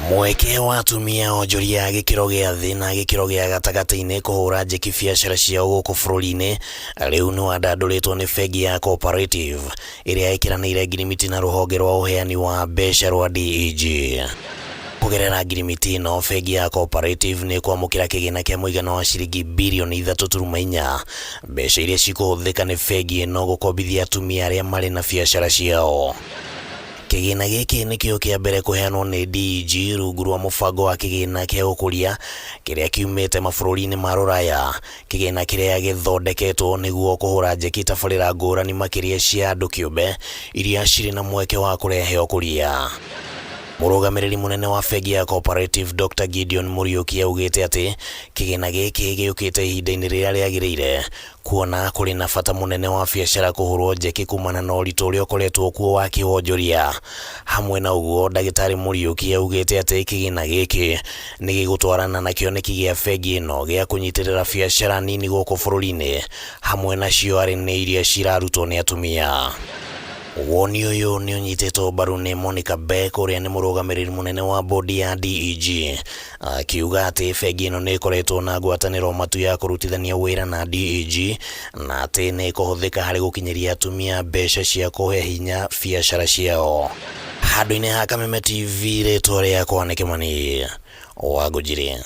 Mweke wa atumia onjoria gikiro gia thi na gikiro gia gatagati-ini kuhura njeki biacara ciao guku bururi-ini riu ni wandandũrĩtwo ni bengi ya Cooperative iria ĩkĩranĩire ngirimiti na rũhonge rwa uheani wa mbeca rwa DEG. Kugerera ngirimiti ĩno, bengi ya Cooperative nĩ kwamũkĩra kĩgĩna kĩa mũigana wa ciringi birioni 3.4, mbeca iria cikũhũthĩka nĩ bengi ĩno gũkombithia atumia arĩa marĩ na biacara ciao. Kĩgĩna gĩkĩ nĩkĩo kĩa mbere kũheanwo nĩ DEG rungu rwa mũbango wa kĩgĩna kĩa ũkũria kĩrĩa kiumĩte mabũrũri-inĩ ma Rũraya, kĩgĩna kĩrĩa gĩthondeketwo nĩguo kũhũra njeki tabarĩra ngũrani makĩria cia andũ kĩũmbe iria cirĩ na mweke wa kũrehe ũkũria. Mũrũgamĩrĩri mũnene wa bengi ya Cooperative Dr. Gideon Muriuki augĩte atĩ kĩgĩna gĩkĩ gĩũkĩte ihinda-inĩ rĩrĩa rĩagĩrĩire, kuona kũrĩ na bata mũnene wa biacara kũhũrwo njeki kumana na ũritũ ũrĩa ũkoretwo kuo wa kĩwonjoria. Hamwe na ũguo, ndagĩtarĩ Muriuki augĩte atĩ kĩgĩna gĩkĩ nĩ gĩgũtwarana na kĩoneki gĩa bengi ĩno gĩa kũnyitĩrĩra biacara nini gũkũ bũrũri-inĩ, hamwe nacio arĩ nĩ iria cirarutwo nĩ atumia. Woni ũyũ nĩ ũnyitĩtwo mbaru nĩ Monica Beck, ũrĩa nĩ mũrũgamĩrĩri mũnene wa bodi ya DEG, akiuga atĩ bengi ĩno nĩ ĩkoretwo na ngwatanĩro matu ya kũrutithania wĩra na DEG na atĩ nĩ ĩkũhũthĩka harĩ gũkinyĩria atumia mbeca cia kũhe hinya biacara ciao. Handũ-inĩ ha Kameme TV, rĩtwa rĩakwa nĩ Kĩmani Wangũnjiri.